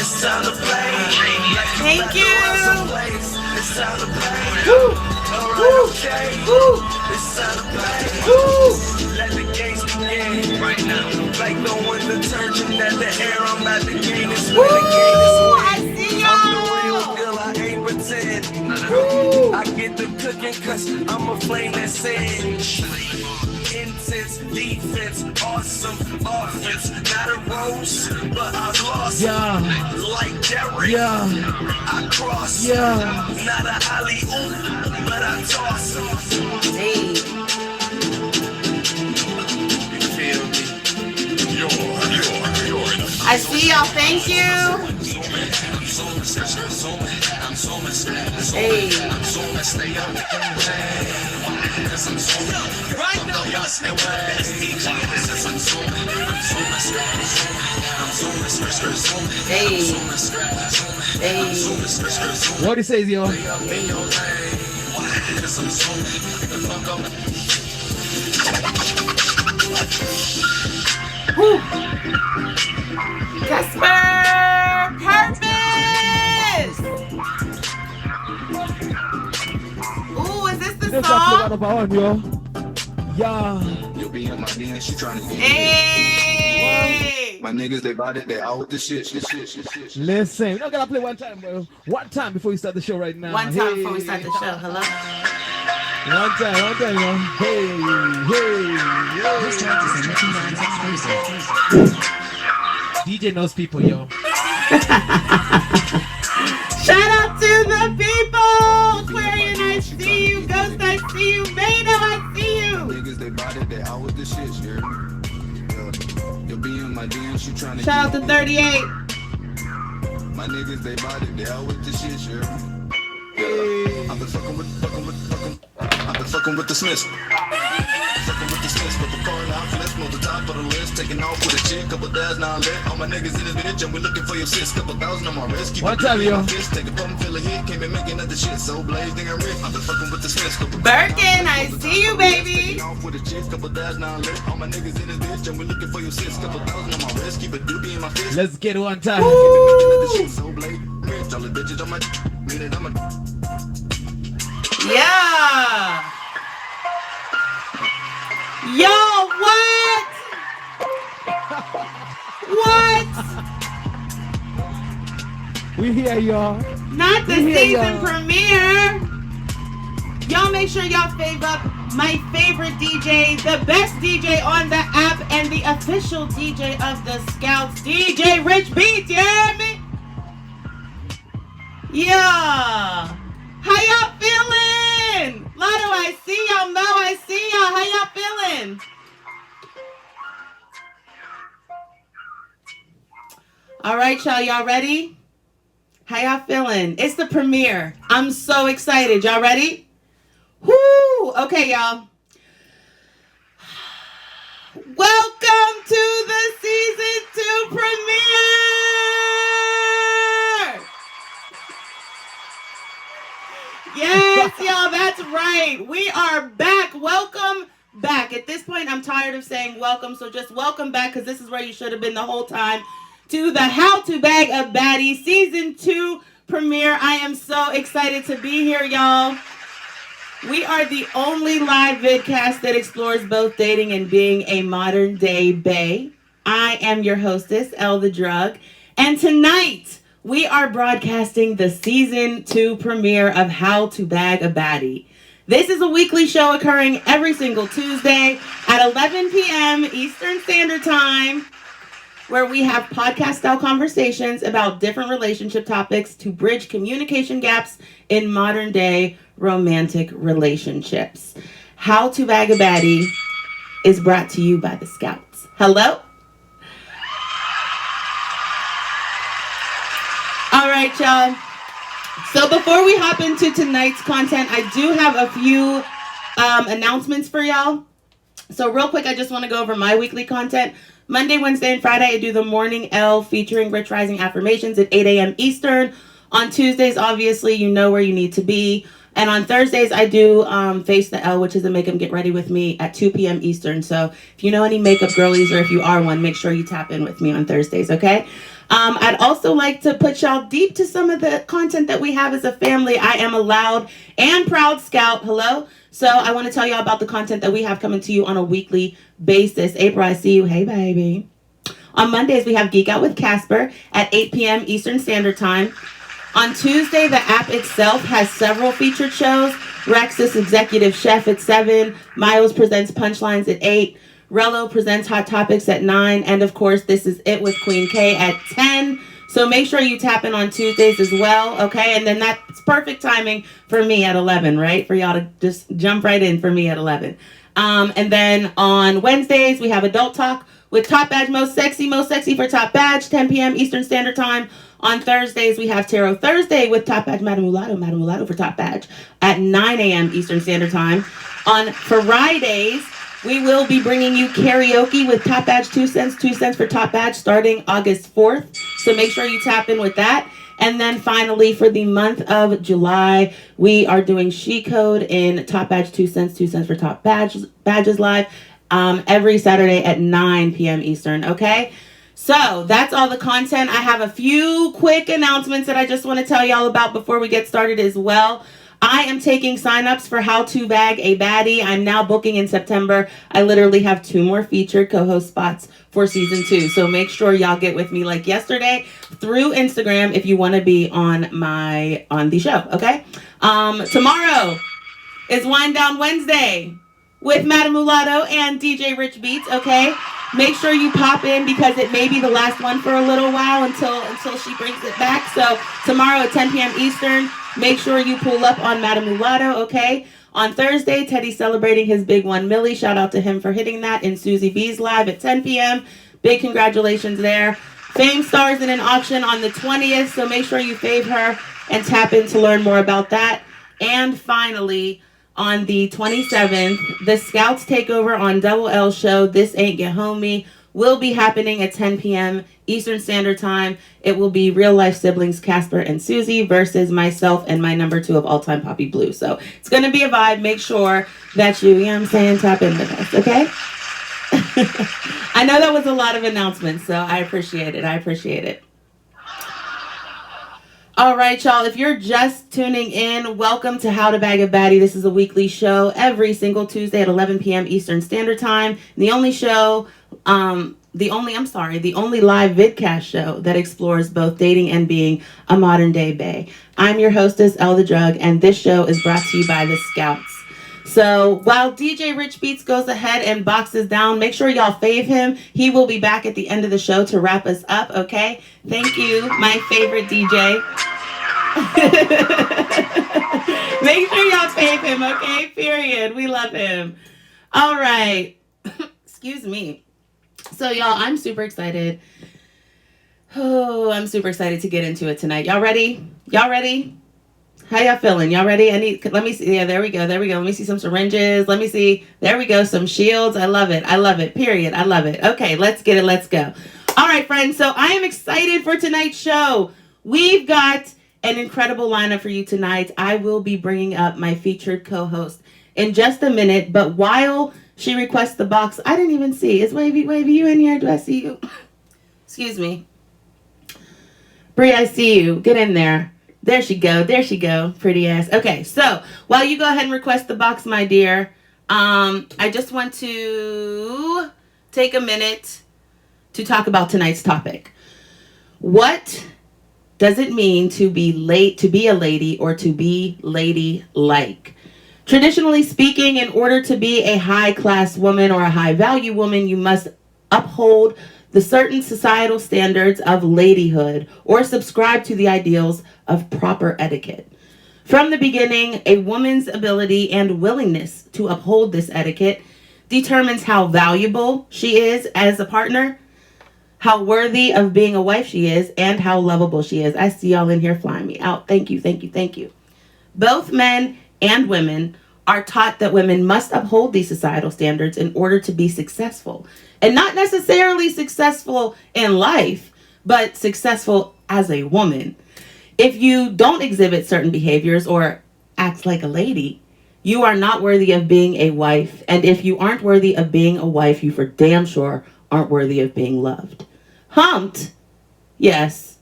It's time to play. Thank you. It's time to play. Alright, okay. It's time to play. Let the games begin right now. Like throwing detergent at the air. I'm about to gain this win. I see y'all. I'm the real deal. I ain't pretend. I get the cooking cause I'm a flame that sings. Intense defense, awesome offense. Not a rose, but I lost. Yeah. Like Derrick. Yeah. I cross. Yeah. Not a alley-oop, but I toss. Hey. You feel me? You're I see y'all. Thank you. Hey. Right now, y'all stay with the best DJ. Hey. Hey. What he says, yo? Woo. Casper Purpose. Ooh, is this the This song? is one, yo. Yeah. You'll be in my DM, she trying to get Hey. my niggas, they bought it, they out with the shit. Listen, we don't gotta play one time, bro. One time before we start the show right now. One time before we start the show. Hello. One time, yo. Hey. This track is a Mickey Mouse exclusive. DJ knows people, yo. Shout out to the people. Aquarian, I see you. Ghost, I see you. Mano, I see you. Niggas, they bought it, they out with the shit, you'll be in my DM, she trying to Shout out to 38. my niggas, they bought it, they out with the shit, I've been fucking with the Smiths. Fucking with the Smiths, but the car now flips, on the top of the list, taking off with a chick, couple days now lit. All my niggas in this bitch, and we looking for your sis, couple thousand on my wrist. Keep one time, yo. Take a pump, fill a hit, can't be making other shit, so blaze, nigga rip. I've been fucking with the Smiths, Birkin, I see you, baby. off with a chick, couple days now lit. All my niggas in this bitch, and we looking for your sis, couple thousand on my wrist. Keep a doobie in my fist. Let's get one time. So blaze, rich, all the bitches on my meaning I'm a Yeah. Yo, what? What? We here, y'all. Not the We here, season y'all. premiere. Y'all make sure y'all fave up my favorite DJ, the best DJ on the app, and the official DJ of the Scouts, DJ Rich Beats, you hear me? Yeah. How y'all feeling? Lotto, I see y'all. Mo, I see y'all. How y'all feeling? All right, y'all ready? How y'all feeling? It's the premiere. I'm so excited. Y'all ready? Woo! Okay, y'all. Welcome to the season 2 premiere. Yes, y'all, that's right. We are back. Welcome back. At this point, I'm tired of saying welcome, so just welcome back, because this is where you should have been the whole time, to the H2BAB Baddie Season 2 premiere. I am so excited to be here, y'all. We are the only live vidcast that explores both dating and being a modern day bae. I am your hostess, ELLE The Druggg, and tonight we are broadcasting the Season 2 premiere of H2BAB Baddie. This is a weekly show occurring every single Tuesday at 11 p.m. Eastern Standard Time, where we have podcast-style conversations about different relationship topics to bridge communication gaps in modern-day romantic relationships. H2BAB Baddie is brought to you by the Scouts. Hello? All right, y'all. So before we hop into tonight's content, I do have a few announcements for y'all. So real quick, I just want to go over my weekly content. Monday, Wednesday, and Friday, I do the Morning Elle featuring Rich Rising Affirmations at 8 a.m. Eastern. On Tuesdays, obviously, you know where you need to be. And on Thursdays, I do Face the Elle, which is a Make 'em Get Ready with me at 2 p.m. Eastern. So if you know any makeup girlies, or if you are one, make sure you tap in with me on Thursdays, okay? I'd also like to put y'all deep to some of the content that we have as a family. I am a loud and proud scout. Hello. So I want to tell y'all about the content that we have coming to you on a weekly basis. April, I see you. Hey, baby. On Mondays, we have Geek Out with Casper at 8 p.m. Eastern Standard Time. On Tuesday, the app itself has several featured shows. Rex's Executive Chef at 7. Miles presents Punchlines at 8. Rello presents Hot Topics at 9. And of course, This Is It with Queen K at 10. So make sure you tap in on Tuesdays as well, okay? And then that's perfect timing for me at 11, right? For y'all to just jump right in for me at 11. And then on Wednesdays, we have Adult Talk with Top Badge Most Sexy for Top Badge, 10 p.m. Eastern Standard Time. On Thursdays, we have Tarot Thursday with Top Badge Madame Mulatto for Top Badge at 9 a.m. Eastern Standard Time. On Fridays, we will be bringing you karaoke with Top Badge 2 cents for Top Badge starting August 4th. So make sure you tap in with that. And then finally, for the month of July, we are doing She Code in Top Badge 2 cents for Top Badges Live every Saturday at 9 p.m. Eastern, okay? So that's all the content. I have a few quick announcements that I just want to tell y'all about before we get started as well. I am taking signups for How to Bag a Baddie. I'm now booking in September. I literally have 2 more featured co-host spots for season 2. So make sure y'all get with me like yesterday through Instagram if you want to be on the show, okay? Tomorrow is Wind Down Wednesday with Madame Mulatto and DJ Rich Beats, okay? Make sure you pop in because it may be the last one for a little while until she brings it back. So tomorrow at 10 p.m. Eastern, make sure you pull up on Madame Mulatto, okay? On Thursday, Teddy's celebrating his big 1 milli. Shout out to him for hitting that in Susie B's live at 10 p.m. Big congratulations there. Fame stars in an auction on the 20th, so make sure you fave her and tap in to learn more about that. And finally, on the 27th, the Scouts Takeover on Double L show, This Ain't Get Homey, will be happening at 10 p.m. Eastern Standard Time. It will be real life siblings Casper and Susie versus myself and my number 2 of all time, Poppy Blue. So it's going to be a vibe. Make sure that you know what I'm saying, tap in with us, okay? I know that was a lot of announcements, so I appreciate it. All right, y'all, if you're just tuning in, welcome to How to Bag a Baddie. This is a weekly show every single Tuesday at 11 p.m. Eastern Standard Time. The only live vid-cast show that explores both dating and being a modern day bae. I'm your hostess, ELLE The Druggg, and this show is brought to you by the Scouts. So while DJ Rich Beats goes ahead and boxes down, make sure y'all fave him. He will be back at the end of the show to wrap us up, okay? Thank you, my favorite DJ. Make sure y'all fave him, okay? Period. We love him. All right. Excuse me. So y'all, I'm super excited. Oh, I'm super excited to get into it tonight. Y'all ready? How y'all feeling? Y'all ready? Let me see. Yeah, there we go. Let me see some syringes. Let me see. There we go. Some shields. I love it. Period. I love it. Okay, let's get it. Let's go. All right, friends. So I am excited for tonight's show. We've got an incredible lineup for you tonight. I will be bringing up my featured co-host in just a minute. But while she requests the box, I didn't even see. Is Wavy you in here? Do I see you? Excuse me. Bree, I see you. Get in there. There she go. Pretty ass. Okay, so while you go ahead and request the box, my dear, I just want to take a minute to talk about tonight's topic. What does it mean to be a lady, or to be ladylike? Traditionally speaking, in order to be a high-class woman or a high-value woman, you must uphold the certain societal standards of ladyhood or subscribe to the ideals of proper etiquette. From the beginning, a woman's ability and willingness to uphold this etiquette determines how valuable she is as a partner, how worthy of being a wife she is, and how lovable she is. I see y'all in here flying me out. Thank you. Both men and women are taught that women must uphold these societal standards in order to be successful. And not necessarily successful in life, but successful as a woman. If you don't exhibit certain behaviors or act like a lady, you are not worthy of being a wife. And if you aren't worthy of being a wife, you for damn sure aren't worthy of being loved. Humped Yes.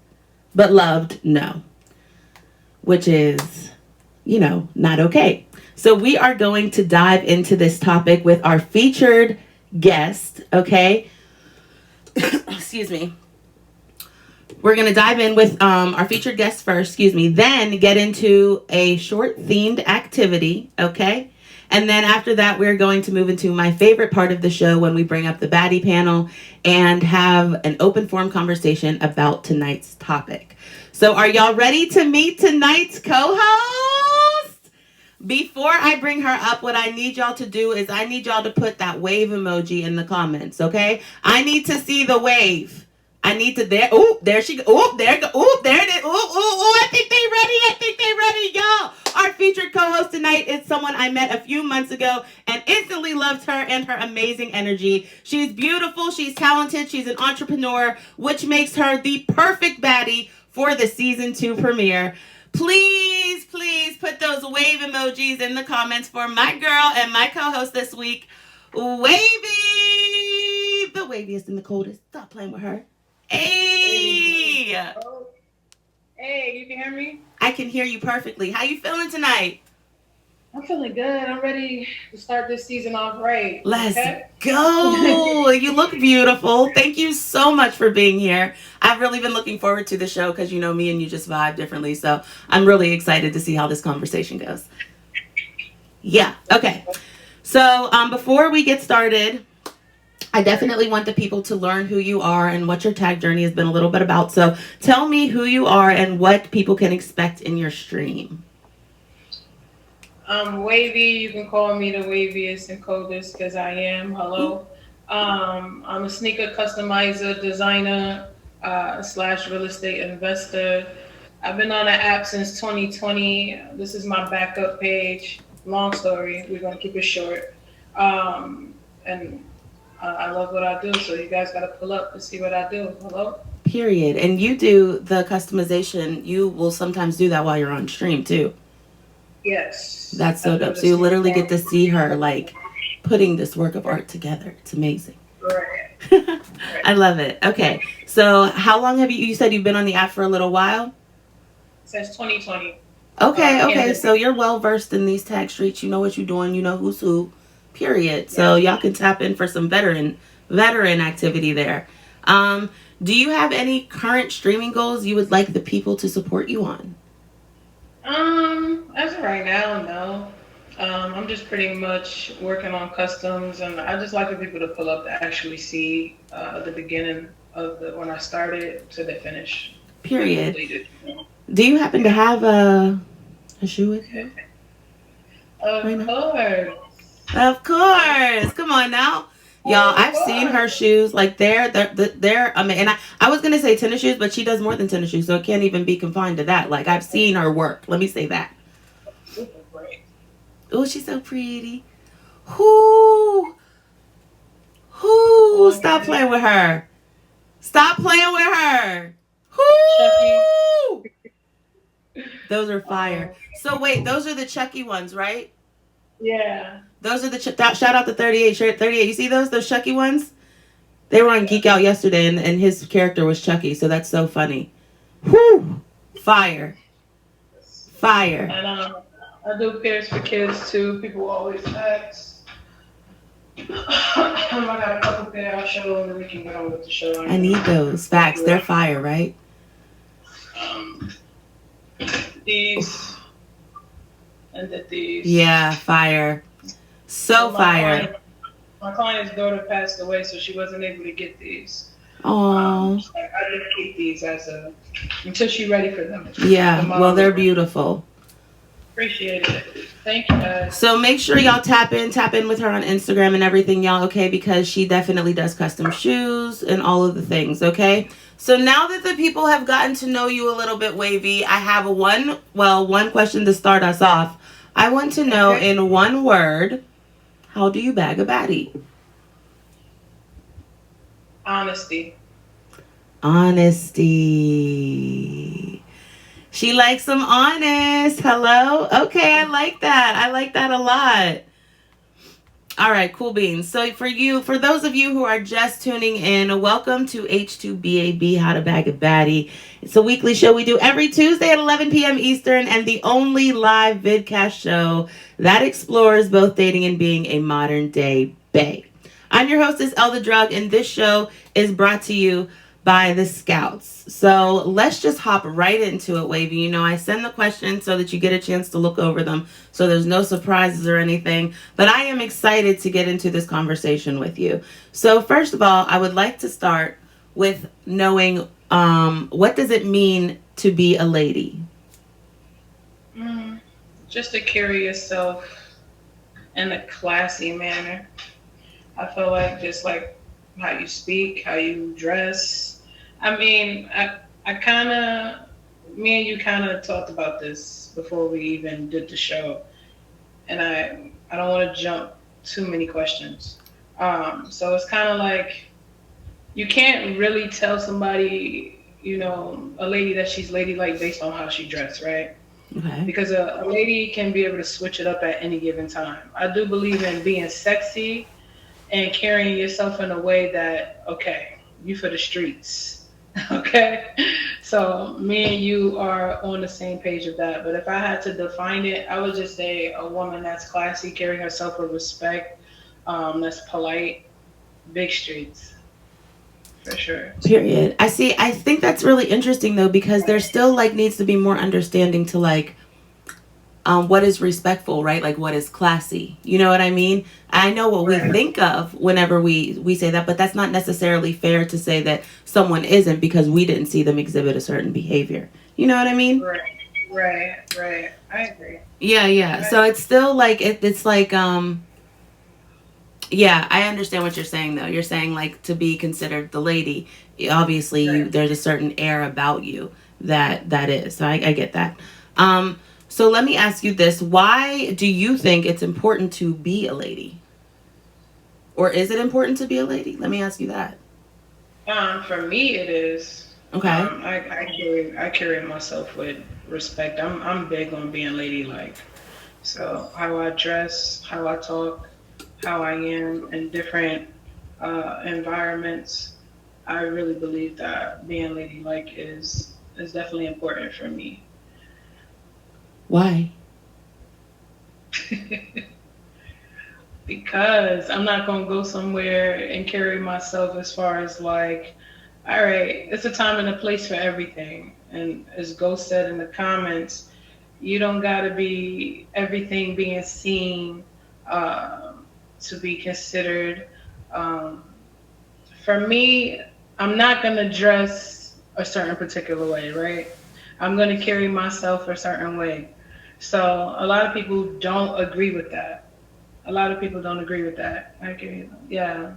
But loved, no. Which is, not okay. So we are going to dive into this topic with our featured guest, okay? Excuse me. We're going to dive in with our featured guest first, then get into a short themed activity, okay? And then after that, we're going to move into my favorite part of the show when we bring up the Baddie panel and have an open forum conversation about tonight's topic. So are y'all ready to meet tonight's co-host? Before I bring her up, what I need y'all to do is I need y'all to put that wave emoji in the comments, okay? I need to see the wave. I need to there she go. There it is. I think they ready, y'all. Our featured co-host tonight is someone I met a few months ago and instantly loved her and her amazing energy. She's beautiful, she's talented, she's an entrepreneur, which makes her the perfect baddie for the season 2 premiere. Please put those wave emojis in the comments for my girl and my co-host this week, Wavy. The waviest and the coldest. Stop playing with her. Hey! Hey, you can hear me? I can hear you perfectly. How you feeling tonight? I'm feeling good. I'm ready to start this season off right. Let's go! You look beautiful. Thank you so much for being here. I've really been looking forward to the show because me and you just vibe differently. So I'm really excited to see how this conversation goes. Yeah, okay. So before we get started, I definitely want the people to learn who you are and what your tag journey has been a little bit about. So tell me who you are and what people can expect in your stream. I'm Wavy. You can call me the waviest and coldest because I am. Hello. I'm a sneaker customizer, designer, / real estate investor. I've been on the app since 2020. This is my backup page. Long story. We're going to keep it short. And I love what I do, so you guys got to pull up to see what I do. Hello? Period. And you do the customization. You will sometimes do that while you're on stream, too. Yes. That's so dope. So you literally get to see her, like, putting this work of art together. It's amazing. Right. I love it. Okay. So how long have you said you've been on the app for a little while? Since 2020. Okay. So you're well-versed in these tag streets. You know what you're doing. You know who's who. Period. So y'all can tap in for some veteran activity there. Do you have any current streaming goals you would like the people to support you on? As of right now, no. I'm just pretty much working on customs, and I just like for people to pull up to actually see the beginning of when I started to the finish. Period. Do you happen to have a shoe with you? Of course. Of course. Come on now. Y'all, I've seen her shoes. Like, they're I mean, and I was going to say tennis shoes, but she does more than tennis shoes, so it can't even be confined to that. Like, I've seen her work. Let me say that. Super great. Oh, she's so pretty. Whoo. Stop playing with her. Stop playing with her. Whoo. Those are fire. So, wait, those are the Chucky ones, right? Yeah. Those are the shout out to 38. 38. You see those Chucky ones? They were on Geek Out yesterday, and his character was Chucky. So that's so funny. Whoo! Fire. And I do pairs for kids too. People always ask. I got a couple pairs. I'll show them, and we can get on with the show. I need those. Facts. They're fire, right? These. And these. Yeah, fire. So fire. My client's daughter passed away, so she wasn't able to get these. Oh. I didn't keep these until she's ready for them. Yeah, well, they're beautiful. Appreciate it. Thank you, guys. So make sure y'all tap in with her on Instagram and everything, y'all, okay? Because she definitely does custom shoes and all of the things, okay? So now that the people have gotten to know you a little bit, Wavy, I have one question to start us off. I want to know in one word, how do you bag a baddie? Honesty. She likes some honest. Hello? Okay, I like that. I like that a lot. All right, cool beans. So for those of you who are just tuning in, welcome to H2BAB, How to Bag a Baddie. It's a weekly show we do every Tuesday at 11 p.m. Eastern, and the only live vidcast show that explores both dating and being a modern day bae. I'm your hostess, ELLE The Druggg, and this show is brought to you by the Scouts. So let's just hop right into it, Wavy. You know, I send the questions so that you get a chance to look over them, so there's no surprises or anything. But I am excited to get into this conversation with you. So first of all, I would like to start with knowing what does it mean to be a lady? Just to carry yourself in a classy manner. I feel like just like how you speak, how you dress. I mean, I kind of, me and you kind of talked about this before we even did the show, and I don't want to jump too many questions. So it's kind of like you can't really tell somebody, you know, a lady that she's ladylike based on how she dressed, right? Okay. Because a lady can be able to switch it up at any given time. I do believe in being sexy and carrying yourself in a way that, okay, you for the streets. Okay, so me and you are on the same page of that. But if I had to define it, I would just say a woman that's classy, carrying herself with respect, that's polite, big streets, for sure. Period. I think that's really interesting though, because there still like needs to be more understanding to like what is respectful, right? Like what is classy. You know what I mean? I know what we think of whenever we say that, but that's not necessarily fair to say that someone isn't because we didn't see them exhibit a certain behavior. You know what I mean? Right. I agree. Yeah. Right. So it's still like it's like yeah, I understand what you're saying though. You're saying like to be considered the lady, obviously there's a certain air about you that is. So I get that. So let me ask you this. Why do you think it's important to be a lady? Or is it important to be a lady? Let me ask you that. For me, it is. Okay. I carry myself with respect. I'm big on being ladylike. So how I dress, how I talk, how I am in different environments, I really believe that being ladylike is definitely important for me. Why? Because I'm not going to go somewhere and carry myself as far as like, all right, it's a time and a place for everything. And as Ghost said in the comments, you don't got to be everything being seen to be considered. For me, I'm not going to dress a certain particular way, right? I'm going to carry myself a certain way. So a lot of people don't agree with that. Okay, yeah.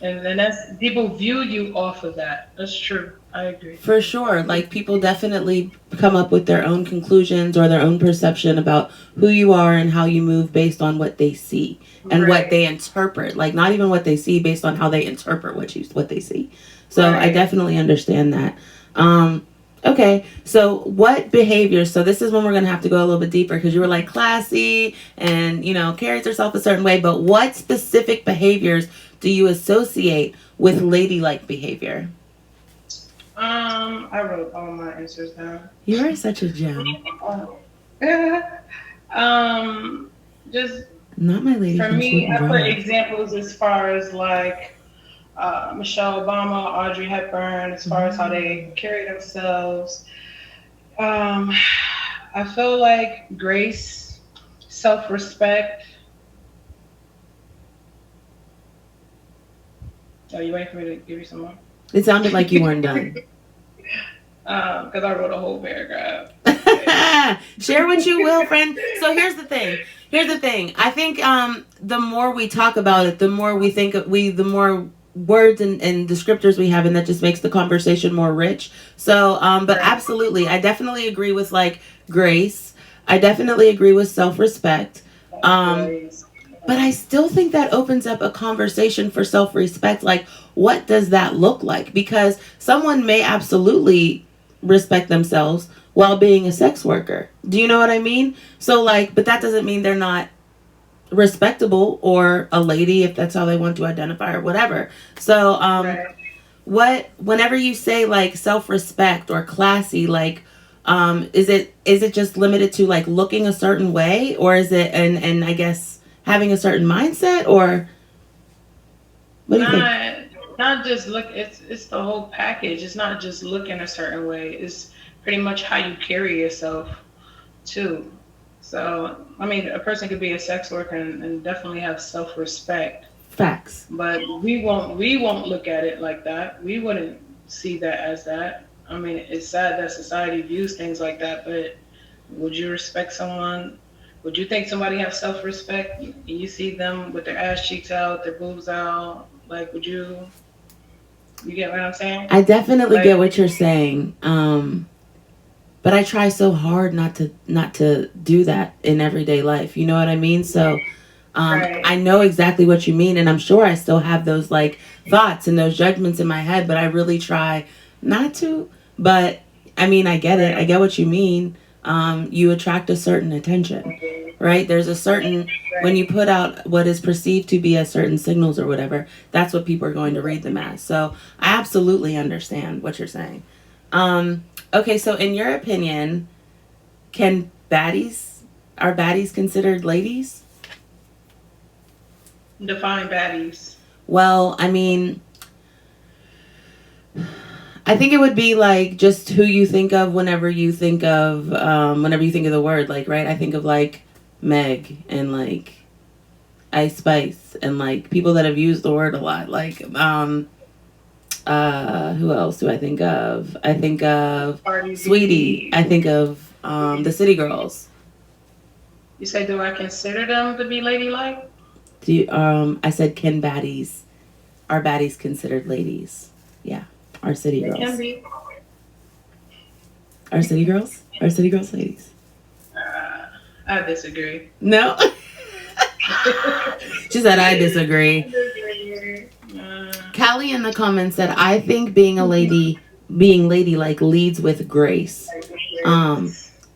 And that's, people view you off of that. That's true. I agree. For sure. Like people definitely come up with their own conclusions or their own perception about who you are and how you move based on what they see and what they interpret. Like not even what they see, based on how they interpret what they see. So I definitely understand that. Okay, so what behaviors, so this is when we're going to have to go a little bit deeper because you were like classy and, you know, carries herself a certain way, but what specific behaviors do you associate with ladylike behavior? I wrote all my answers down. You are such a gem. Just not my lady. For me, I put examples as far as like Michelle Obama, Audrey Hepburn, as far as how they carry themselves. I feel like grace, self-respect. Are you waiting for me to give you some more? It sounded like you weren't done. Because I wrote a whole paragraph. Share what you will, friend. So here's the thing. I think the more we talk about it, the more we think the more words and descriptors we have, and that just makes the conversation more rich. So but absolutely, I definitely agree with like grace. I definitely agree with self-respect. But I still think that opens up a conversation for self-respect. Like, what does that look like? Because someone may absolutely respect themselves while being a sex worker. Do you know what I mean? So like, but that doesn't mean they're not respectable, or a lady if that's how they want to identify or whatever. So Right. whenever you say like self-respect or classy, like is it just limited to like looking a certain way, or is it and I guess having a certain mindset, or what do you think? Not just look. It's the whole package. It's not just looking a certain way. It's pretty much how you carry yourself too. So I mean, a person could be a sex worker and definitely have self respect, Facts. but we won't look at it like that. We wouldn't see that as that. I mean, it's sad that society views things like that, but would you respect someone? Would you think somebody has self respect? You see them with their ass cheeks out, their boobs out. Like, would you? You get what I'm saying? I definitely Like, get what you're saying. But I try so hard not to do that in everyday life. You know what I mean? So I right, know exactly what you mean, and I'm sure I still have those like thoughts and those judgments in my head, but I really try not to. But I mean, I get it. I right, get what you mean. You attract a certain attention, right? There's a certain when you right. put out what is perceived to be as certain signals or whatever, that's what people are going to read them as. So I absolutely understand what you're saying. Um, okay, so in your opinion, can baddies are baddies considered ladies? Define baddies. Well, I mean, I think it would be like just who you think of whenever you think of the word, like, right? I think of like Meg and like Ice Spice and like people that have used the word a lot. Like who else do I think of? I think of Cardi Sweetie. I B. think of the City Girls. You say, do I consider them to be ladylike? I said can baddies are baddies considered ladies? Yeah. Our city They can girls. be. Our city girls? Our city girls ladies. Uh, I disagree. No. She said I disagree. Uh, Callie in the comments said I think being ladylike leads with grace. Um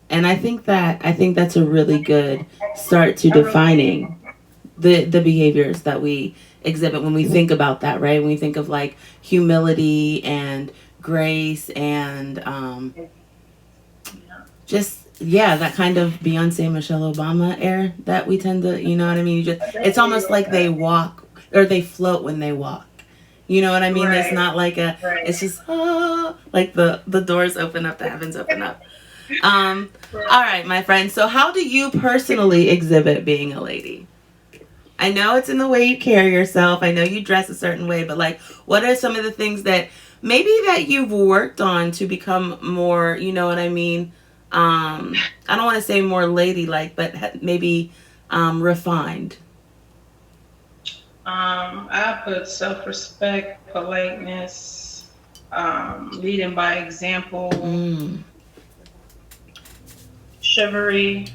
and I think that's a really good start to I really, defining the behaviors that we exhibit when we think about that, right? When we think of like humility and grace and just yeah, that kind of Beyonce, Michelle Obama air that we tend to, you know what I mean? I It's definitely almost like like they that. walk or they float when they walk. You know what I mean? It's Right, not like it's right, just like the doors open up, the heavens open up. Um, all right. right, my friend. So how do you personally exhibit being a lady? I know it's in the way you carry yourself. I know you dress a certain way, but like, what are some of the things that maybe that you've worked on to become more, you know what I mean? I don't want to say more ladylike, but maybe refined. I put self-respect, politeness, leading by example, Mm. chivalry.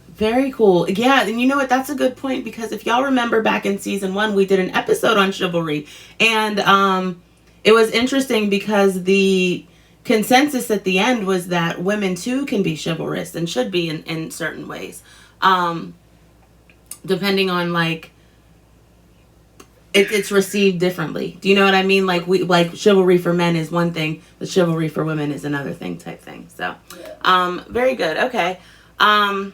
Very cool. Yeah, and you know what? That's a good point because if y'all remember back in season one, we did an episode on chivalry, and it was interesting because the consensus at the end was that women too can be chivalrous and should be in certain ways, um, depending on like it's received differently. Do you know what I mean? Like we like chivalry for men is one thing, but chivalry for women is another thing type thing. So, very good. Okay. Um,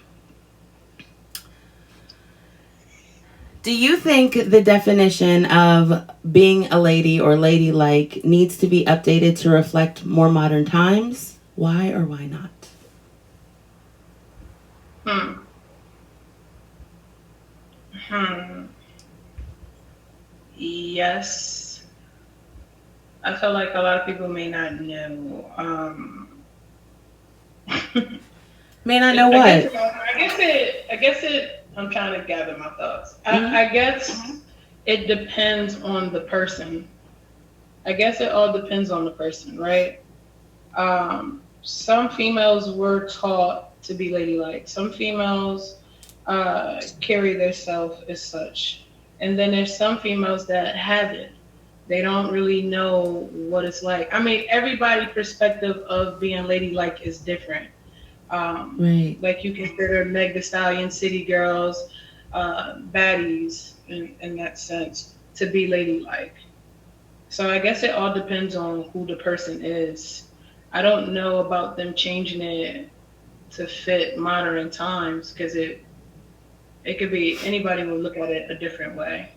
Do you think the definition of being a lady or ladylike needs to be updated to reflect more modern times? Why or why not? Hmm. Hmm. Yes. I feel like a lot of people may not know. May not know I guess, what. I'm trying to gather my thoughts. Hmm. I guess it depends on the person. I guess it all depends on the person, right? Some females were taught to be ladylike. Some females carry themselves as such. And then there's some females that haven't. They don't really know what it's like. I mean, everybody's perspective of being ladylike is different. Right. Like you consider Meg the Stallion City Girls. baddies in that sense to be ladylike. So I guess it all depends on who the person is. I don't know about them changing it to fit modern times because it could be anybody will look at it a different way.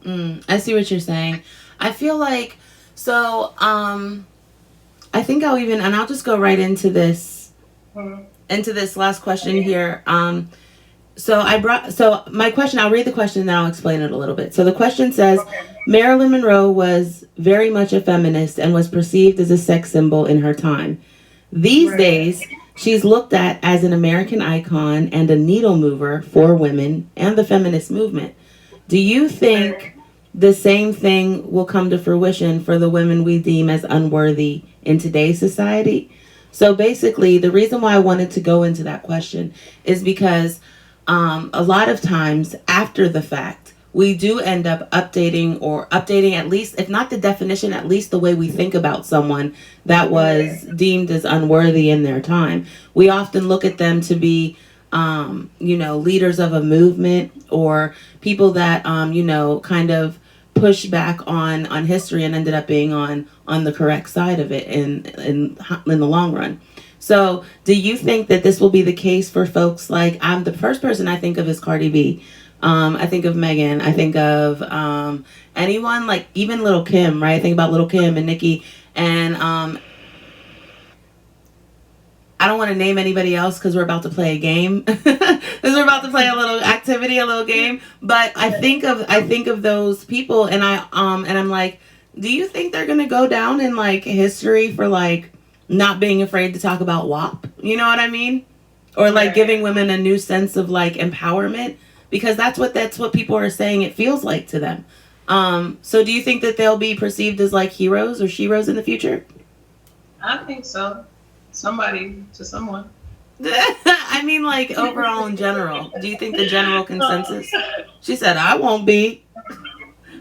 I see what you're saying. I feel like so. I think I'll even, and I'll just go right into this last question here. So my question, I'll read the question and then I'll explain it a little bit. So the question says, Marilyn Monroe was very much a feminist and was perceived as a sex symbol in her time. These days, she's looked at as an American icon and a needle mover for women and the feminist movement. Do you think the same thing will come to fruition for the women we deem as unworthy in today's society? So basically, the reason why I wanted to go into that question is because a lot of times after the fact, we do end up updating at least, if not the definition, at least the way we think about someone that was deemed as unworthy in their time. We often look at them to be, leaders of a movement or people that, kind of push back on history and ended up being on the correct side of it in the long run. So do you think that this will be the case for folks like, I'm the first person I think of is Cardi B. I think of Megan. I think of anyone like even Little Kim, right? I think about Little Kim and Nicki. And I don't want to name anybody else because we're about to play a game. Because we're about to play a little activity, a little game. But I think of those people, and I'm like, do you think they're gonna go down in like history for like not being afraid to talk about WAP? You know what I mean? Or like giving women a new sense of like empowerment, because that's what people are saying it feels like to them. So do you think that they'll be perceived as like heroes or sheroes in the future? I think so. Somebody to someone. I mean, like overall in general. Do you think the general consensus? She said, "I won't be."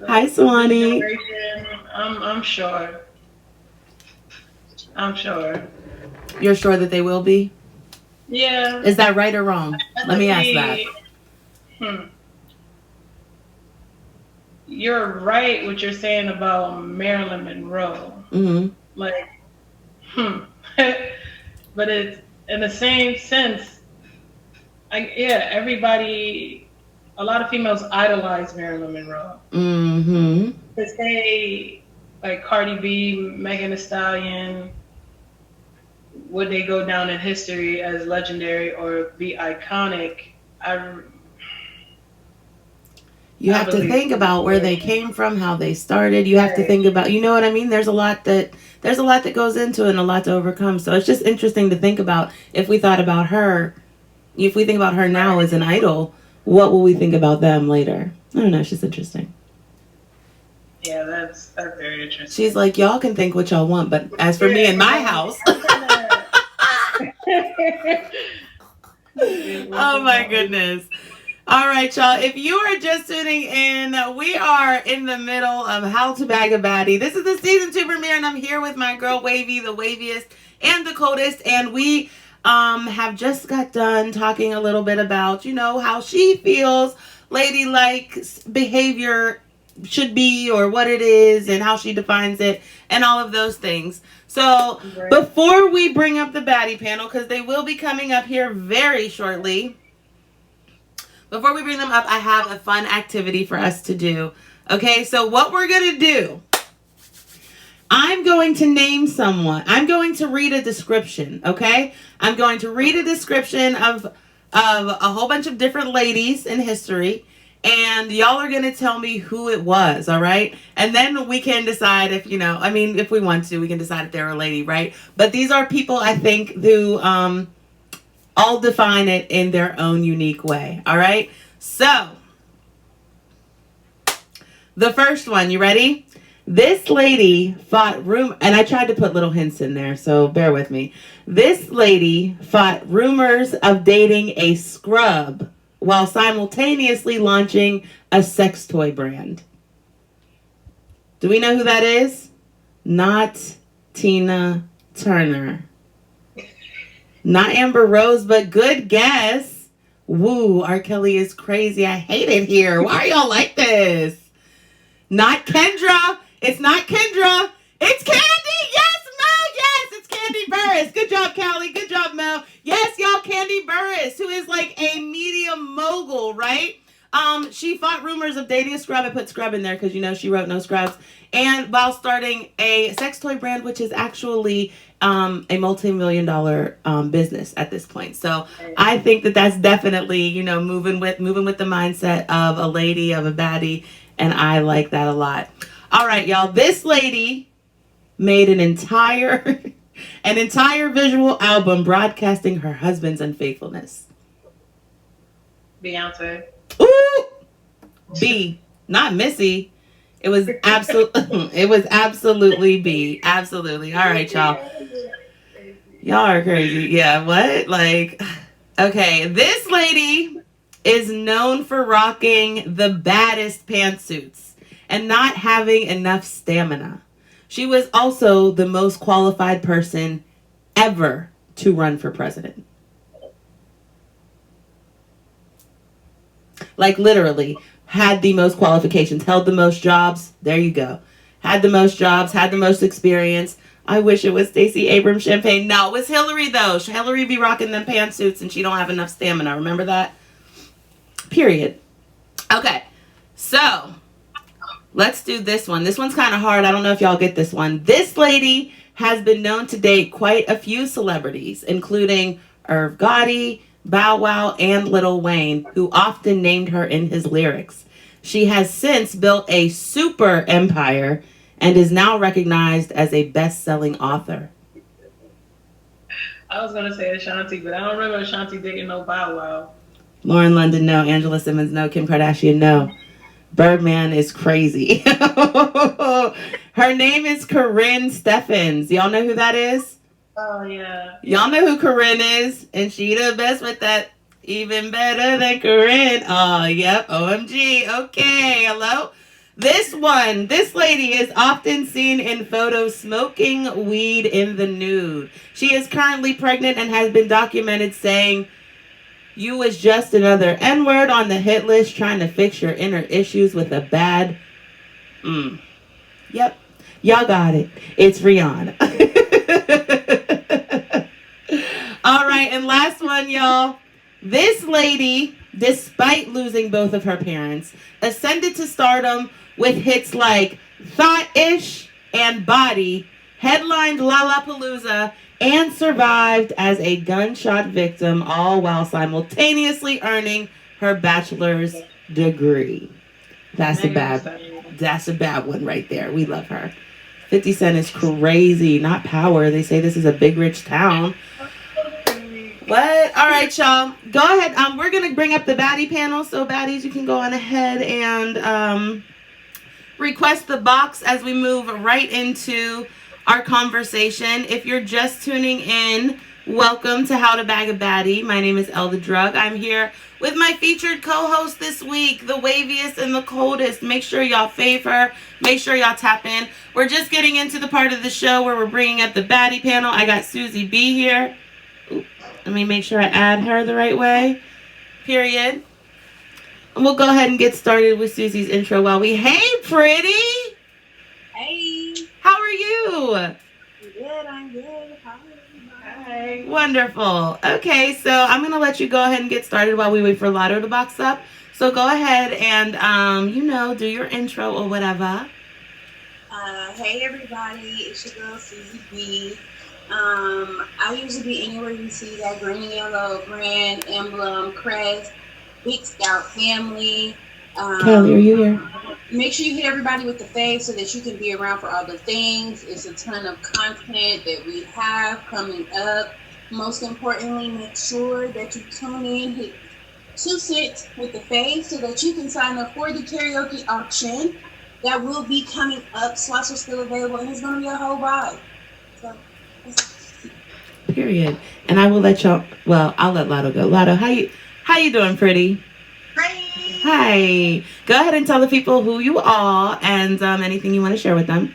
Hi, Swanee. I'm sure. I'm sure. You're sure that they will be? Yeah. Is that right or wrong? Let me ask that. You're right what you're saying about Marilyn Monroe. Mm-hmm. Like, but it's in the same sense. Everybody, a lot of females idolize Marilyn Monroe. Mm-hmm. To say like Cardi B, Megan Thee Stallion, would they go down in history as legendary or be iconic? You have to think about where they came from, how they started. You have to think about, you know what I mean? There's a lot that goes into it and a lot to overcome. So it's just interesting to think about if we thought about her, if we think about her now as an idol, what will we think about them later? I don't know. It's just interesting. Yeah, that's very interesting. She's like, y'all can think what y'all want, but as for me and my house. Oh my goodness. All right, y'all. If you are just tuning in, we are in the middle of How to Bag a Baddie. This is the season 2 premiere, and I'm here with my girl Wavy, the waviest and the coldest, and we have just got done talking a little bit about, how she feels ladylike behavior should be or what it is and how she defines it and all of those things. So before we bring up the baddie panel, because they will be coming up here very shortly, before we bring them up, I have a fun activity for us to do. Okay, so what we're going to do, I'm going to name someone. I'm going to read a description, okay? I'm going to read a description of a whole bunch of different ladies in history, and y'all are going to tell me who it was, all right? And then we can decide if, if we want to, we can decide if they're a lady, right? But these are people, I think, who all define it in their own unique way, all right? So, the first one, you ready? This lady fought and I tried to put little hints in there, so bear with me. This lady fought rumors of dating a scrub while simultaneously launching a sex toy brand. Do we know who that is? Not Tina Turner. Not Amber Rose, but good guess. Woo, R. Kelly is crazy. I hate it here. Why are y'all like this? Not Kendra. It's not Kendra. It's Candy. Yes, Mel. Yes, it's Candy Burris. Good job, Callie. Good job, Mel. Yes, y'all, Candy Burris, who is like a media mogul, right? She fought rumors of dating a scrub. I put scrub in there because, you know, she wrote no scrubs. And while starting a sex toy brand, which is actually a multi-million-dollar business at this point. So I think that that's definitely, you know, moving with the mindset of a lady, of a baddie, and I like that a lot. All right, y'all. This lady made an entire visual album broadcasting her husband's unfaithfulness. Beyonce. Ooh, B, not Missy. It was absolutely B. Absolutely. All right, y'all. Y'all are crazy. Yeah, what? Like, okay, this lady is known for rocking the baddest pantsuits and not having enough stamina. She was also the most qualified person ever to run for president. Like, literally, had the most qualifications, held the most jobs. There you go. Had the most jobs, had the most experience. I wish it was Stacey Abrams Champagne. No, it was Hillary, though. Hillary be rocking them pantsuits and she don't have enough stamina. Remember that? Period. Okay, so let's do this one. This one's kind of hard. I don't know if y'all get this one. This lady has been known to date quite a few celebrities, including Irv Gotti, Bow Wow, and Lil Wayne, who often named her in his lyrics. She has since built a super empire and is now recognized as a best-selling author. I was gonna say Ashanti, but I don't remember Ashanti dating no Bow Wow. Lauren London, no. Angela Simmons, no. Kim Kardashian, no. Birdman is crazy. Her name is Corinne Steffens. Y'all know who that is? Oh, yeah. Y'all know who Corinne is? And she the best with that. Even better than Corinne. Oh, yep. OMG. Okay. Hello? This lady is often seen in photos smoking weed in the nude. She is currently pregnant and has been documented saying, "You was just another N-word on the hit list trying to fix your inner issues with a bad..." Yep. Y'all got it. It's Rihanna. All right, and last one, y'all. This lady, despite losing both of her parents, ascended to stardom with hits like Thought-ish and Baddie, headlined Lollapalooza, and survived as a gunshot victim, all while simultaneously earning her bachelor's degree. That's a bad one right there. We love her. 50 Cent is crazy, not power. They say this is a big, rich town. What? All right, y'all. Go ahead. We're going to bring up the baddie panel. So, baddies, you can go on ahead and request the box as we move right into our conversation. If you're just tuning in, welcome to How to Bag a Baddie. My name is ELLE The Druggg. I'm here with my featured co-host this week, the waviest and the coldest. Make sure y'all favor. Make sure y'all tap in. We're just getting into the part of the show where we're bringing up the baddie panel. I got Susie B here. Ooh, let me make sure I add her the right way. Period. And we'll go ahead and get started with Susie's intro while we... Hey, pretty! Hey! How are you? I'm good. Hi. Wonderful. Okay, so I'm going to let you go ahead and get started while we wait for Lotto to box up. So go ahead and, do your intro or whatever. Hey everybody, it's your girl Susie B. I usually be anywhere you see that green and yellow brand emblem, crest, Big Scout family. Kelly, are you here? Make sure you hit everybody with the fave so that you can be around for all the things. It's a ton of content that we have coming up. Most importantly, make sure that you tune in, hit 2 cents with the fave so that you can sign up for the karaoke auction that will be coming up. Slots are still available and it's going to be a whole vibe. So, period. And I will let y'all, I'll let Lotto go. Lotto, how you doing, pretty? Hi. Go ahead and tell the people who you are and anything you want to share with them.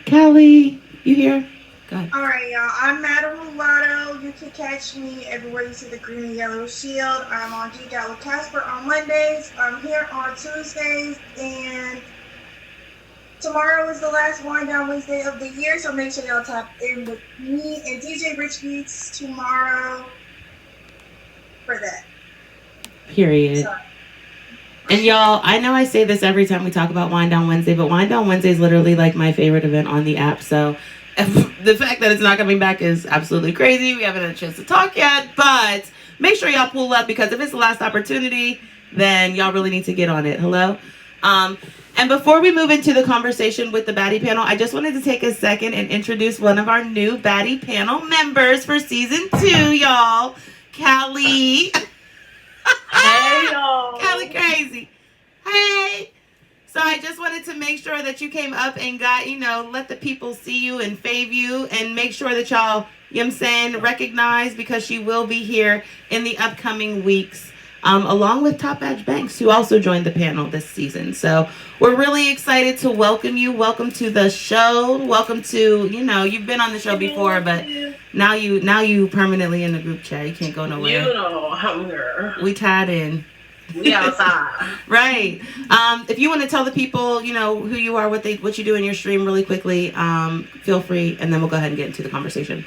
Kelly, you here? Go ahead. All right, y'all. I'm Madam Mulatto. You can catch me everywhere you see the green and yellow shield. I'm on Geek Out with Casper on Mondays. I'm here on Tuesdays, and tomorrow is the last Wind Down Wednesday of the year, so make sure y'all tap in with me and DJ Rich Beats tomorrow for that. Period. Sorry. And y'all, I know I say this every time we talk about Wind Down Wednesday, but Wind Down Wednesday is literally like my favorite event on the app. So the fact that it's not coming back is absolutely crazy. We haven't had a chance to talk yet, but make sure y'all pull up, because if it's the last opportunity, then y'all really need to get on it. Hello? And before we move into the conversation with the Baddie panel, I just wanted to take a second and introduce one of our new Baddie panel members for season 2, y'all. Callie. Hey, y'all. Callie crazy. Hey. So I just wanted to make sure that you came up and got, let the people see you and fave you and make sure that y'all, you know what I'm saying, recognize, because she will be here in the upcoming weeks, along with Top Badge Banks, who also joined the panel this season. So we're really excited to welcome you. Welcome to the show. Welcome to, you've been on the show before, but now you permanently in the group chat. You can't go nowhere. I'm here. We tied in. We outside. Right. If you want to tell the people, who you are, what you do in your stream really quickly, feel free, and then we'll go ahead and get into the conversation.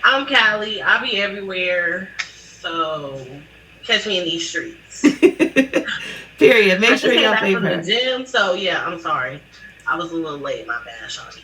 I'm Callie. I'll be everywhere, so catch me in these streets. Period. Make sure y'all fave favor. the gym, so yeah, I'm sorry. I was a little late. My bad, Shawnee.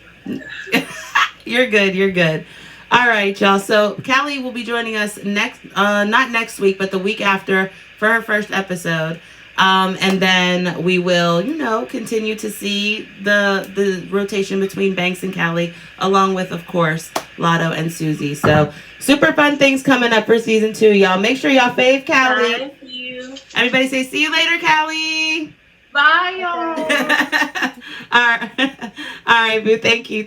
You're good. All right, y'all. So Callie will be joining us not next week, but the week after for her first episode. And then we will, continue to see the rotation between Banks and Callie, along with, of course, Lotto and Susie. So super fun things coming up for season 2, y'all. Make sure y'all fave Callie. Thank you. Everybody say, see you later, Callie. Bye, y'all. All right, boo. Thank you.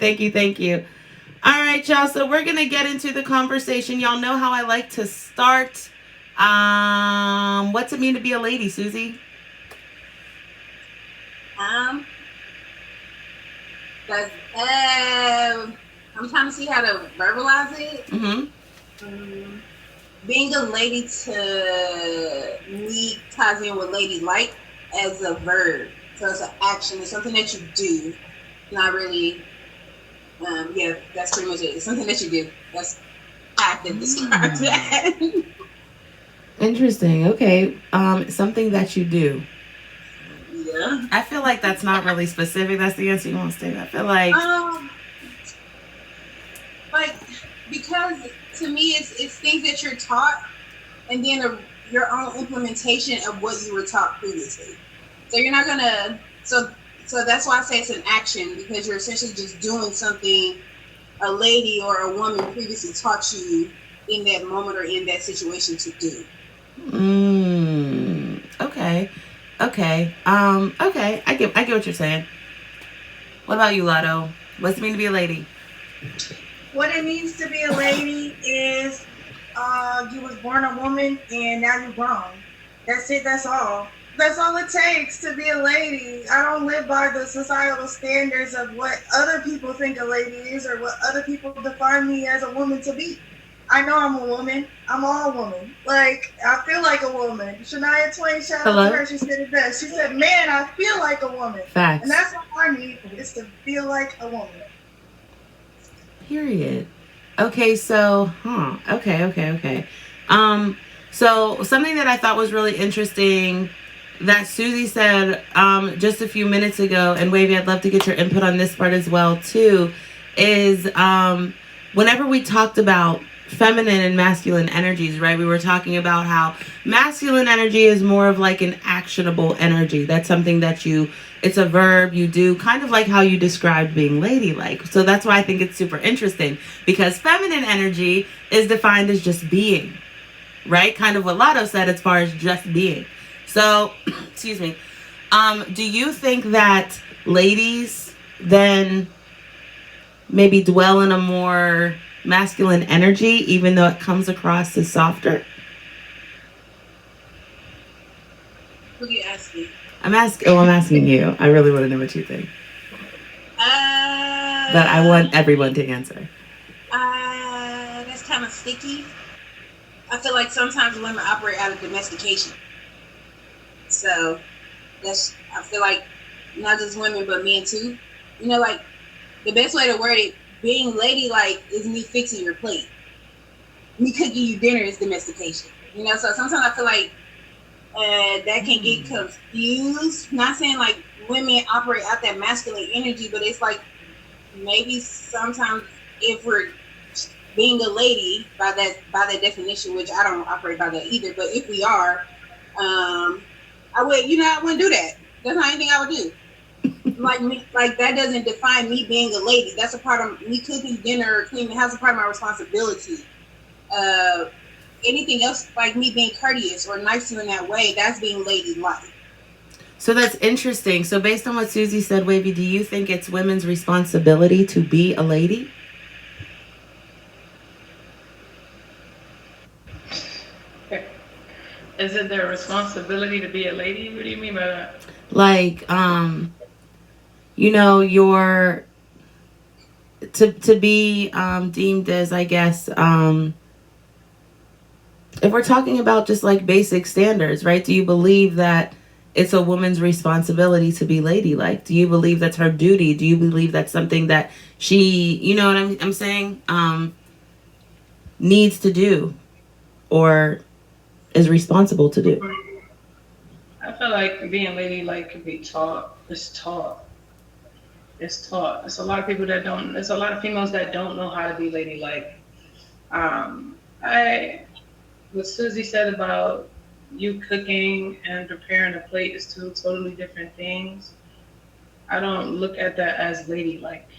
All right, y'all. So we're going to get into the conversation. Y'all know how I like to start. What's it mean to be a lady, Susie? I'm trying to see how to verbalize it. Mm-hmm. Being a lady to me ties in with ladylike as a verb. So it's an action. It's something that you do. Not really. Yeah, that's pretty much it. It's something that you do. That's how I can describe that. Interesting. Okay. Something that you do. Yeah. I feel like that's not really specific. That's the answer you want to say. I feel like. Because to me, it's things that you're taught, and then your own implementation of what you were taught previously. So you're not gonna. So that's why I say it's an action, because you're essentially just doing something a lady or a woman previously taught you in that moment or in that situation to do. Okay. Okay. I get what you're saying. What about you, Lotto? What's it mean to be a lady? What it means to be a lady is you was born a woman and now you're grown. That's it. That's all. That's all it takes to be a lady. I don't live by the societal standards of what other people think a lady is or what other people define me as a woman to be. I know I'm a woman. I'm all woman. Like, I feel like a woman. Shania Twain, shout out to her. She said it best. She said, man, I feel like a woman. Facts. And that's what I need, is to feel like a woman. Period. Okay, so, Okay. So something that I thought was really interesting that Susie said just a few minutes ago, and Wavy, I'd love to get your input on this part as well too, is whenever we talked about feminine and masculine energies, right? We were talking about how masculine energy is more of like an actionable energy. That's something that it's a verb you do, kind of like how you described being ladylike. So that's why I think it's super interesting, because feminine energy is defined as just being, right? Kind of what Lotto said as far as just being. So, excuse me. Do you think that ladies then maybe dwell in a more masculine energy, even though it comes across as softer? Who are you asking? I'm asking you. I really want to know what you think. But I want everyone to answer. kind of sticky. I feel like sometimes women operate out of domestication. So I feel like not just women, but men too. You know, like the best way to word it, being ladylike is me fixing your plate. Me cooking you dinner is domestication. You know, so sometimes I feel like that can get confused. Not saying like women operate out that masculine energy, but it's like maybe sometimes if we're being a lady by that definition, which I don't operate by that either, but if we are, I wouldn't do that. That's not anything I would do. Like that doesn't define me being a lady. That's a part of me cooking dinner or cleaning the house, a part of my responsibility. Anything else, like me being courteous or nice to you in that way, that's being ladylike. So that's interesting. So based on what Susie said, Wavy, do you think it's women's responsibility to be a lady? Is it their responsibility to be a lady? What do you mean by that? Like, you're to be deemed as, I guess, if we're talking about just like basic standards, right? Do you believe that it's a woman's responsibility to be ladylike? Do you believe that's her duty? Do you believe that's something that she, you know what I'm saying, needs to do or is responsible to do? I feel like being ladylike can be taught. It's taught. It's taught. There's a lot of people that don't. There's a lot of females that don't know how to be ladylike. What Susie said about you cooking and preparing a plate is two totally different things. I don't look at that as ladylike.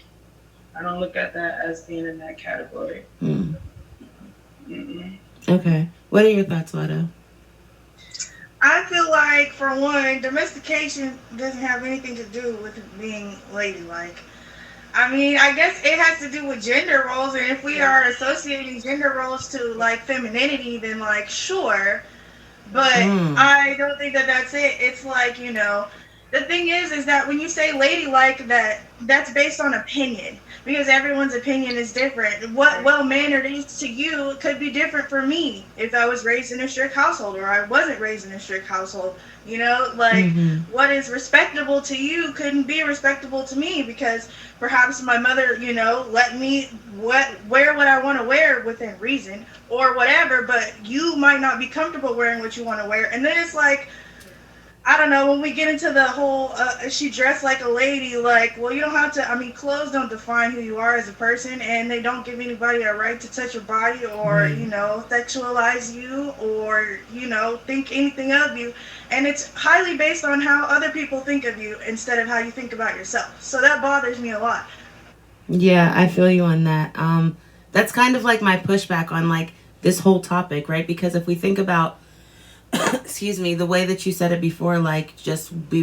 I don't look at that as being in that category. Okay. What are your thoughts, Lotto? I feel like, for one, domestication doesn't have anything to do with being ladylike. I mean, I guess it has to do with gender roles, and if we are associating gender roles to, like, femininity, then, like, sure. But I don't think that that's it. It's like, the thing is that when you say ladylike, that's based on opinion, because everyone's opinion is different. What well-mannered is to you could be different for me if I was raised in a strict household or I wasn't raised in a strict household. What is respectable to you couldn't be respectable to me, because perhaps my mother, let me wear what I want to wear within reason or whatever, but you might not be comfortable wearing what you want to wear. And then it's like, I don't know, when we get into the whole, she dressed like a lady, like, well, you don't have to, clothes don't define who you are as a person, and they don't give anybody a right to touch your body or, sexualize you or, think anything of you. And it's highly based on how other people think of you instead of how you think about yourself. So that bothers me a lot. Yeah, I feel you on that. That's kind of like my pushback on, like, this whole topic, right? Because if we think about excuse me, the way that you said it before, like, just be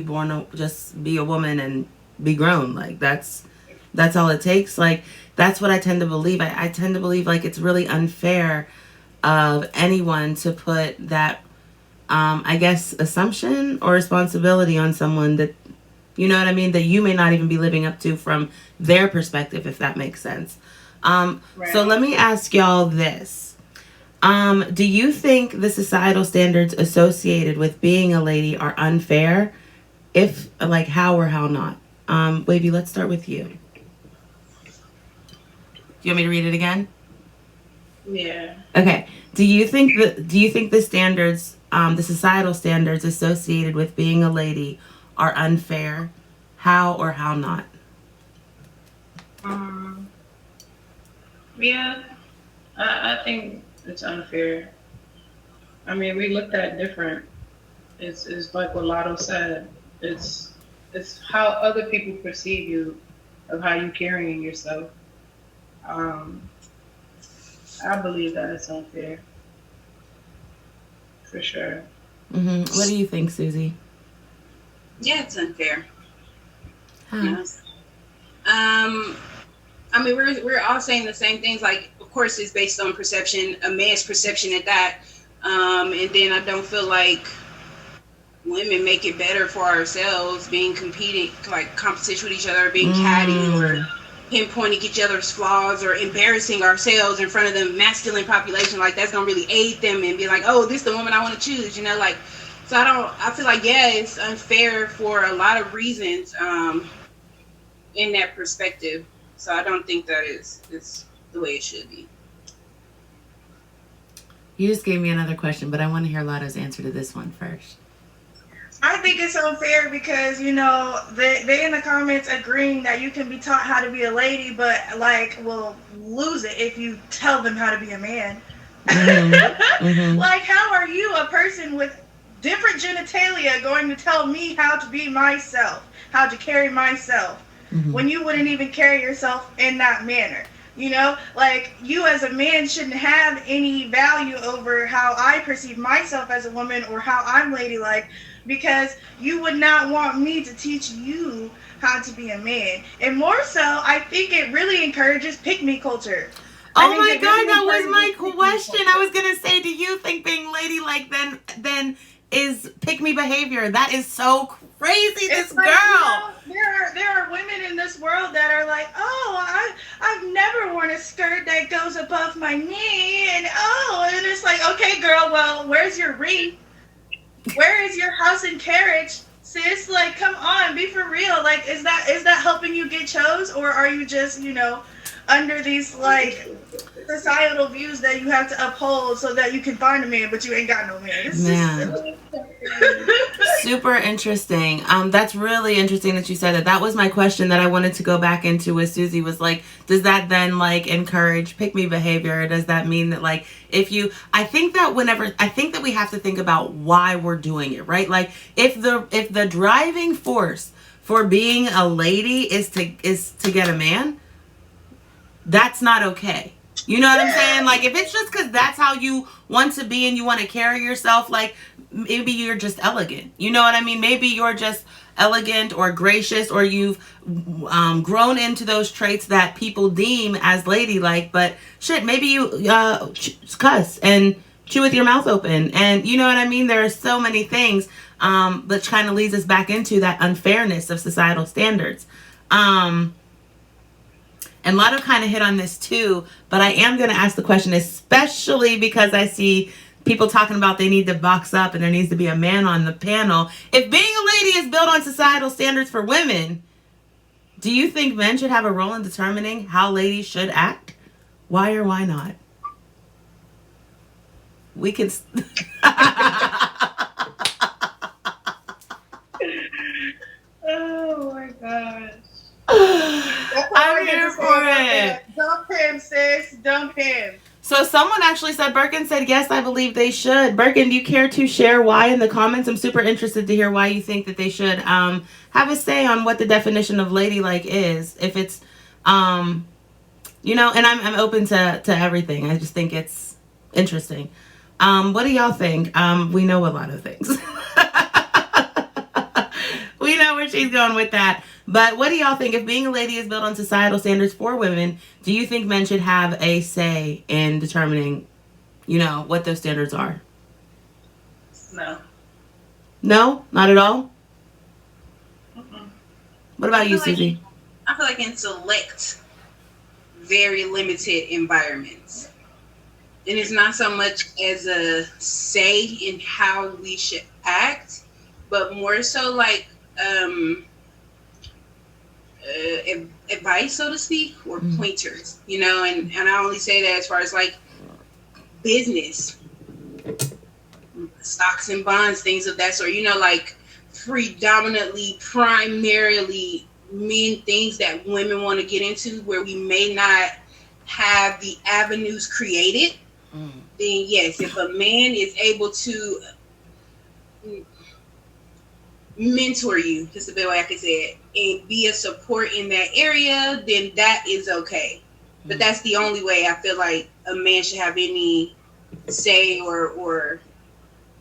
a woman and be grown, like that's all it takes. Like, that's what I tend to believe. I tend to believe, like, it's really unfair of anyone to put that I guess assumption or responsibility on someone that, you know what I mean, that you may not even be living up to from their perspective, if that makes sense. Right. So let me ask y'all this. Do you think the societal standards associated with being a lady are unfair? If, like, how or how not? Wavy, let's start with you. Do you want me to read it again? Yeah. Okay. Do you think the standards, the societal standards associated with being a lady are unfair? How or how not? Yeah, I think it's unfair. I mean, we looked at different. It's like what Lotto said. It's how other people perceive you, of how you carrying yourself. I believe that it's unfair, for sure. What do you think, Susie? Yeah, it's unfair. How? Yes. I mean, we're all saying the same things. Like, of course, it's based on perception, a man's perception at that. And then I don't feel like women make it better for ourselves being competing, like competition with each other, being catty or pinpointing each other's flaws or embarrassing ourselves in front of the masculine population, like that's gonna really aid them and be like, oh, this is the woman I want to choose, you know, like. So I feel like, yeah, it's unfair for a lot of reasons in that perspective. So I don't think that it's the way it should be. You just gave me another question, but I want to hear Lotto's answer to this one first. I think it's unfair because, you know, they in the comments agreeing that you can be taught how to be a lady, but like will lose it if you tell them how to be a man. Like, how are you, a person with different genitalia, going to tell me how to be myself, how to carry myself, when you wouldn't even carry yourself in that manner? You know, like, you as a man shouldn't have any value over how I perceive myself as a woman or how I'm ladylike, because you would not want me to teach you how to be a man. And more so, I think it really encourages pick-me culture. Oh my God, that was my question. I was gonna say, do you think being ladylike then is pick-me behavior? That is so crazy. This girl. You know, there are women in this world that are like, oh, I've never worn a skirt that goes above my knee, and it's like, okay, girl, well, where's your ring? Where is your house and carriage, sis? Like, come on, be for real. Like, is that helping you get chose, or are you just, you know, under these like societal views that you have to uphold so that you can find a man, but you ain't got no man? Super interesting. That's really interesting that you said that. That was my question that I wanted to go back into with Susie, was like, does that then like encourage pick me behavior? Or does that mean that like I think that we have to think about why we're doing it, right? Like if the driving force for being a lady is to get a man, that's not okay. You know what I'm saying? Like, if it's just because that's how you want to be and you want to carry yourself, like, maybe you're just elegant. You know what I mean? Maybe you're just elegant or gracious, or you've grown into those traits that people deem as ladylike. But shit, maybe you cuss and chew with your mouth open. And you know what I mean? There are so many things that kind of leads us back into that unfairness of societal standards. And Lotto kind of hit on this too, but I am going to ask the question, especially because I see people talking about they need to box up and there needs to be a man on the panel. If being a lady is built on societal standards for women, do you think men should have a role in determining how ladies should act? Why or why not? We can... Oh my gosh. I'm here for it. Dump him, sis. Dump him. So someone actually said, Birkin said, yes, I believe they should. Birkin, do you care to share why in the comments? I'm super interested to hear why you think that they should have a say on what the definition of ladylike is. If it's, you know, and I'm open to everything. I just think it's interesting. What do y'all think? We know a lot of things. We know where she's going with that. But what do y'all think? If being a lady is built on societal standards for women, do you think men should have a say in determining, you know, what those standards are? No. No? Not at all? What about you, Susie? I feel like in select, very limited environments. And it's not so much as a say in how we should act, but more so like advice, so to speak, or pointers, you know, and I only say that as far as like business, stocks and bonds, things of that sort, you know, like primarily men things that women want to get into where we may not have the avenues created, then yes, if a man is able to mentor you, just a bit way I could say it, and be a support in that area, then that is okay. But that's the only way I feel like a man should have any say or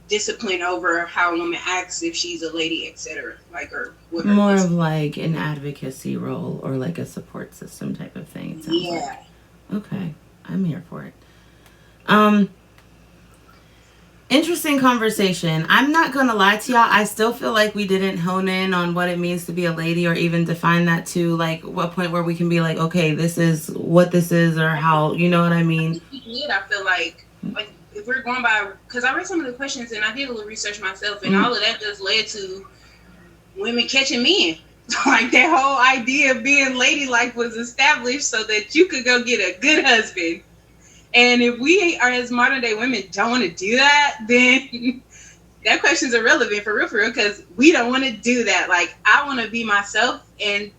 discipline over how a woman acts if she's a lady, etc. Like, or more of like an advocacy role or like a support system type of thing. It sounds like. Okay, I'm here for it. Interesting interesting conversation. I'm not gonna lie to y'all. I still feel like we didn't hone in on what it means to be a lady, or even define that to like what point where we can be like, okay, this is what this is, or how, you know what I mean? We did. I feel like if we're going by, because I read some of the questions and I did a little research myself, and all of that just led to women catching men. Like that whole idea of being ladylike was established so that you could go get a good husband. And if we are, as modern day women, don't want to do that, then that question's irrelevant for real, because we don't want to do that. Like, I want to be myself and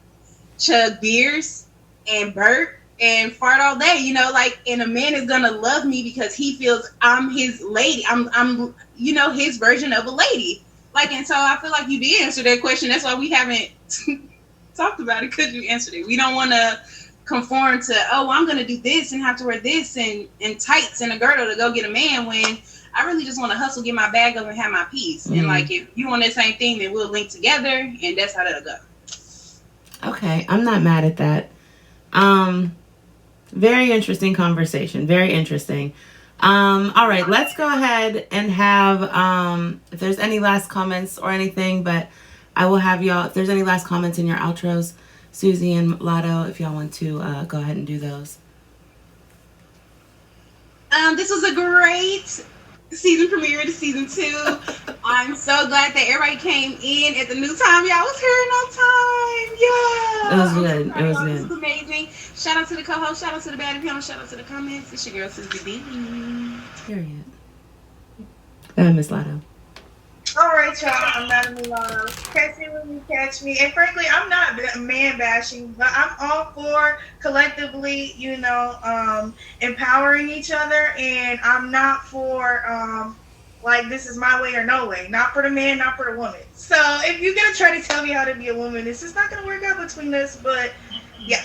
chug beers and burp and fart all day, you know, like, and a man is gonna love me because he feels I'm his lady. I'm you know, his version of a lady. Like, and so I feel like you did answer that question. That's why we haven't talked about it, because you answered it. We don't want to conform to, oh, I'm going to do this and have to wear this and tights and a girdle to go get a man, when I really just want to hustle, get my bag up and have my peace. And like, if you want that same thing, then we'll link together, and that's how that'll go. Okay, I'm not mad at that. Very interesting conversation. Very interesting. All right, let's go ahead and have, if there's any last comments or anything, but I will have y'all, if there's any last comments in your outros, Susie and Lotto, if y'all want to go ahead and do those. This was a great season premiere to season 2. I'm so glad that everybody came in at the new time. Y'all was here in on time. Yeah. It was good. It was good. It was amazing. Shout out to the co-host. Shout out to the Baddie panel. Shout out to the comments. It's your girl, Susie B. Period. Go ahead, Miss Lotto. All right, y'all. I'm not in love. Catch me when you catch me. And frankly, I'm not man bashing, but I'm all for collectively, you know, empowering each other. And I'm not for like, this is my way or no way. Not for the man, not for the woman. So if you're gonna try to tell me how to be a woman, this is not gonna work out between us. But yeah.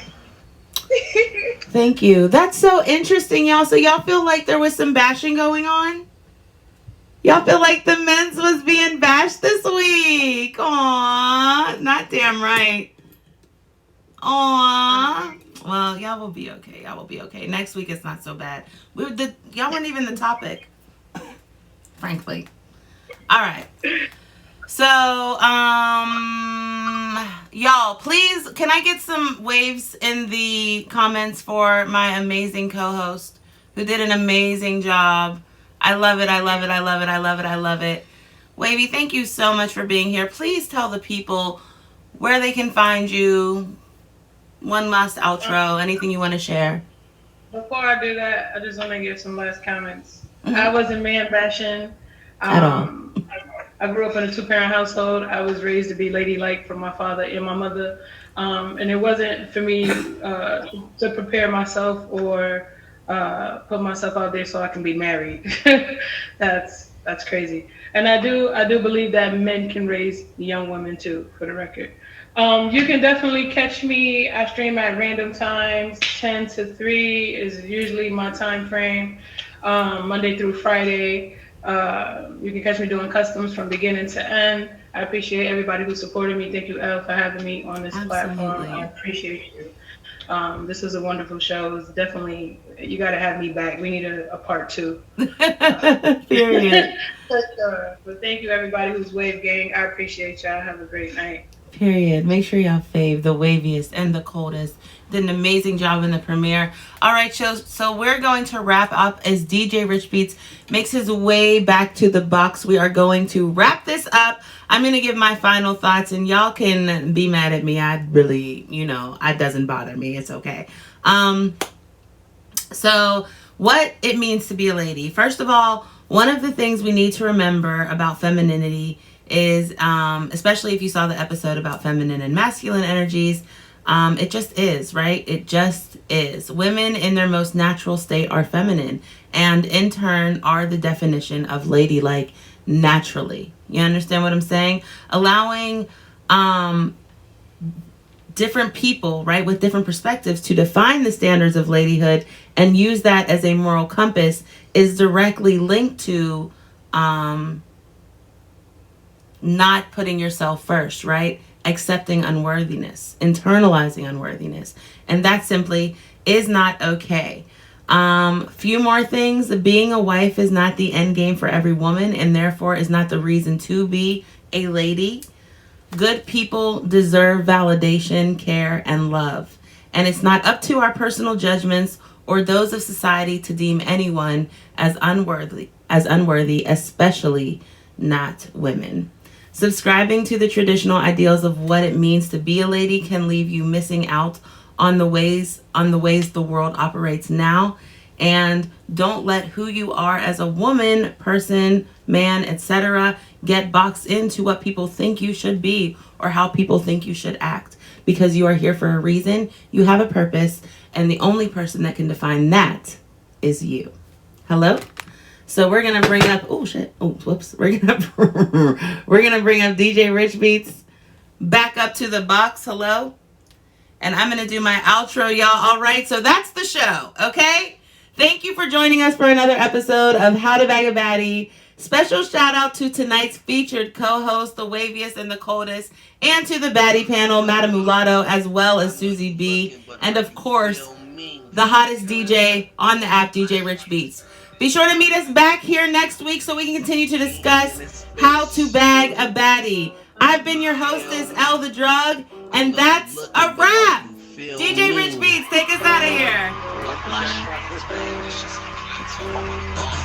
Thank you. That's so interesting, y'all. So y'all feel like there was some bashing going on? Y'all feel like the men's was being bashed this week? Aw, not damn right. Aw. Well, y'all will be okay. Y'all will be okay. Next week it's not so bad. Y'all weren't even the topic, frankly. All right. So, y'all, please, can I get some waves in the comments for my amazing co-host who did an amazing job? I love it. I love it. I love it. I love it. I love it. Wavy, thank you so much for being here. Please tell the people where they can find you. One last outro. Anything you want to share? Before I do that, I just want to give some last comments. I wasn't man bashing. At all. I grew up in a 2-parent household. I was raised to be ladylike from my father and my mother. And it wasn't for me to prepare myself or put myself out there so I can be married. That's crazy. And I do believe that men can raise young women too, for the record. You can definitely catch me. I stream at random times. 10 to 3 is usually my time frame, Monday through Friday. You can catch me doing customs from beginning to end. I appreciate everybody who supported me. Thank you, Elle, for having me on this platform. I appreciate you. This was a wonderful show. It was definitely, you got to have me back. We need a part 2. Period. But thank you, everybody who's Wave Gang. I appreciate y'all. Have a great night. Period. Make sure y'all fave the waviest and the coldest. Did an amazing job in the premiere. All right, so we're going to wrap up as DJ Rich Beats makes his way back to the box. We are going to wrap this up. I'm going to give my final thoughts, and y'all can be mad at me. I really, it doesn't bother me. It's okay. So what it means to be a lady. First of all, one of the things we need to remember about femininity is, especially if you saw the episode about feminine and masculine energies, it just is, right? It just is. Women in their most natural state are feminine, and in turn are the definition of ladylike naturally. You understand what I'm saying? Allowing different people, right, with different perspectives to define the standards of ladyhood and use that as a moral compass is directly linked to not putting yourself first, right? Accepting unworthiness, internalizing unworthiness. And that simply is not okay. Few more things. Being a wife is not the end game for every woman, and therefore is not the reason to be a lady. Good people deserve validation, care, and love. And it's not up to our personal judgments or those of society to deem anyone as unworthy, especially not women. Subscribing to the traditional ideals of what it means to be a lady can leave you missing out on the ways the world operates now. And don't let who you are as a woman, person, man, etc. get boxed into what people think you should be or how people think you should act. Because you are here for a reason, you have a purpose, and the only person that can define that is you. Hello? So we're gonna bring up, oh shit, oh whoops, we're gonna bring up DJ Rich Beats back up to the box. Hello? And I'm gonna do my outro, y'all. All right, so that's the show, okay? Thank you for joining us for another episode of How to Bag a Baddie. Special shout out to tonight's featured co-host, the waviest and the coldest, and to the Baddie panel, Madame Mulatto, as well as Susie B, and of course, the hottest DJ on the app, DJ Rich Beats. Be sure to meet us back here next week so we can continue to discuss how to bag a baddie. I've been your hostess, ELLE The Druggg, and that's a wrap. DJ Rich Beats, take us out of here.